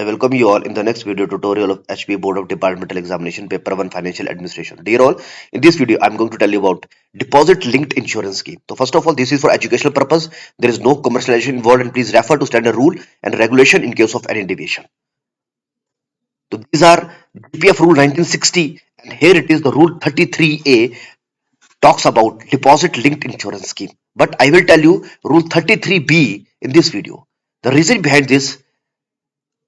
I welcome you all in the next video tutorial of HP Board of Departmental Examination Paper 1 Financial Administration. Dear all, in this video I'm going to tell you about deposit linked insurance scheme. So first of all, this is for educational purpose. There is no commercialization involved, and please refer to standard rule and regulation in case of any deviation. So these are GPF rule 1960, and here it is the rule 33A talks about deposit linked insurance scheme. But I will tell you rule 33B in this video. The reason behind this,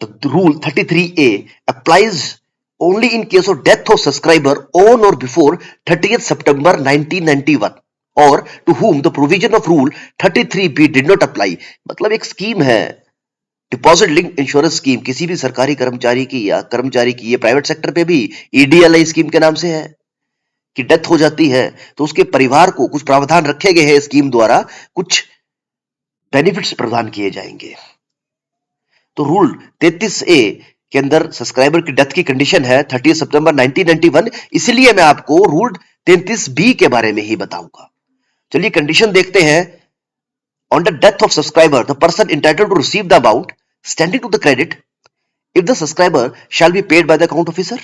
the rule 33A applies only in case of death of subscriber on or before 30th September 1991 और to whom the provision of rule 33B did not apply. मतलब एक scheme है, deposit link insurance scheme, किसी भी सरकारी कर्मचारी की या कर्मचारी की, ये प्राइवेट सेक्टर पे भी EDLI स्कीम के नाम से है कि डेथ हो जाती है तो उसके परिवार को कुछ प्रावधान रखे गए हैं स्कीम द्वारा, कुछ बेनिफिट्स प्रदान किए जाएंगे. तो रूल 33A के अंदर सब्सक्राइबर की डेथ की कंडीशन है 30 सितंबर 1991, इसलिए मैं आपको रूल 33B के बारे में ही बताऊंगा. चलिए कंडीशन देखते हैं. On the death of subscriber the person entitled to receive the amount standing to the credit if the subscriber shall be paid by the account officer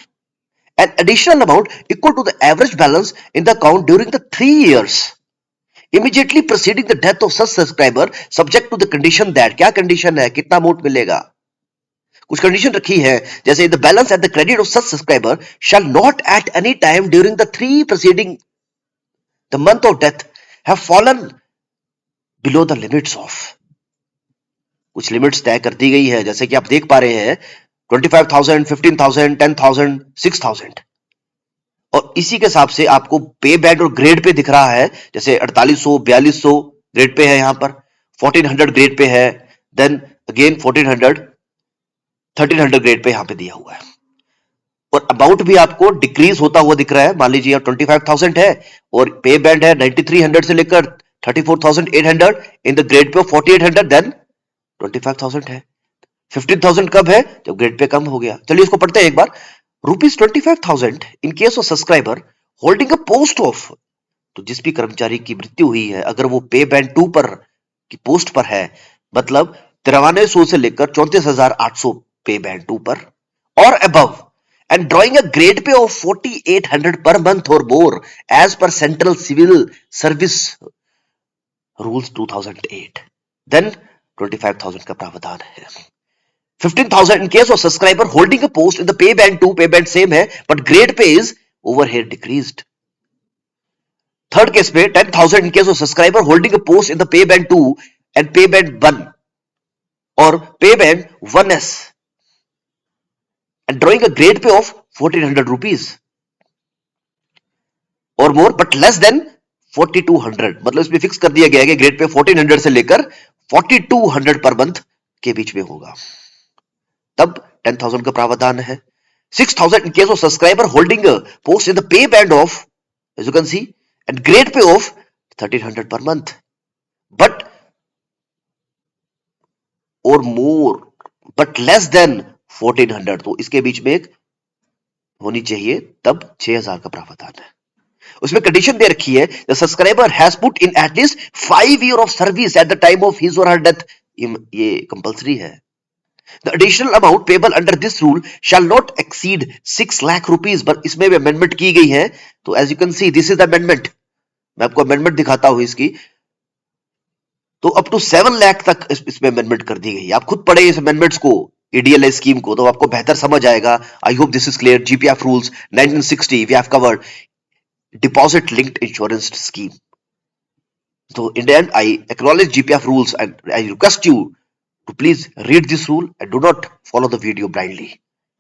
an additional amount equal to the average balance in the account during the 3 years immediately preceding the death of such subscriber subject to the condition that, क्या condition है, कितना amount मिलेगा, कुछ condition रखी है. जैसे the balance at the credit of such subscriber shall not at any time during the 3 preceding the month of death have fallen below the limits of, कुछ limits तय कर दी गई है. जैसे कि आप देख पा रहे हैं 25,000, 15,000, 10,000, 6,000, और इसी के हिसाब से आपको पे बैंड और ग्रेड पे दिख रहा है. जैसे 4800, 4200 ग्रेड पे है, यहाँ पर 1400 ग्रेड पे है, देन अगेन 1400, 1300 ग्रेड पे यहाँ पे दिया हुआ है. और अमाउंट भी आपको डिक्रीज होता हुआ दिख रहा है. मान लीजिए 25,000 है और पे बैंड है 9300 से लेकर 34,800, in the grade pay 4800, then 25,000 है. 15,000 कब है, जब ग्रेड पे कम हो गया. चलिए इसको पढ़ते हैं एक बार. ₹25,000 in case of subscriber holding a post of, तो जिस भी कर्मचारी की मृत्यु हुई है अगर वो पे बैंड 2 पर की पोस्ट पर है, मतलब 9300 से लेकर 34,800 पे बैंड 2 पर और above, and drawing a grade pay of 4,800 per month or more as per Central Civil Service Rules 2008, then 25,000 का प्रावधान है. 15,000 in case of subscriber holding a post in the pay band 2, pay band same है but grade pay is over here decreased. Third case पे 10,000 in case of subscriber holding a post in the pay band 2 and pay band 1 or pay band 1S and drawing a grade pay of 1,400 rupees or more but less than 4,200. मतलब इसमें fix कर दिया गया है कि grade pay 1,400 से लेकर 4,200 per month के बीच में होगा, तब 10,000 का प्रावधान है. 6,000 in case of subscriber holding a post in the pay band of, as you can see, and grade pay of 1,300 per month but or more but less than 1,400, तो इसके बीच में एक होनी चाहिए, तब 6,000 का प्रावधान है. उसमें कंडीशन दे रखी है the subscriber has put in at least 5 years of service at the time of his or her death. ये कंपल्सरी है. The additional amount payable under this rule shall not exceed 6 lakh rupees. पर इसमें भी amendment की गई है. तो as you can see this is the amendment. मैं आपको अमेंडमेंट दिखाता हूं इसकी. तो अप टू 7 लाख तक इसमें अमेंडमेंट कर दी गई. आप खुद पढ़े इस अमेंडमेंट्स को, EDLI स्कीम को, तो आपको बेहतर समझ आएगा. I hope this is clear. GPF rules 1960 we have covered deposit linked insurance scheme. So in the end I acknowledge GPF rules and I request you to please read this rule and do not follow the video blindly.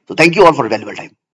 So thank you all for valuable time.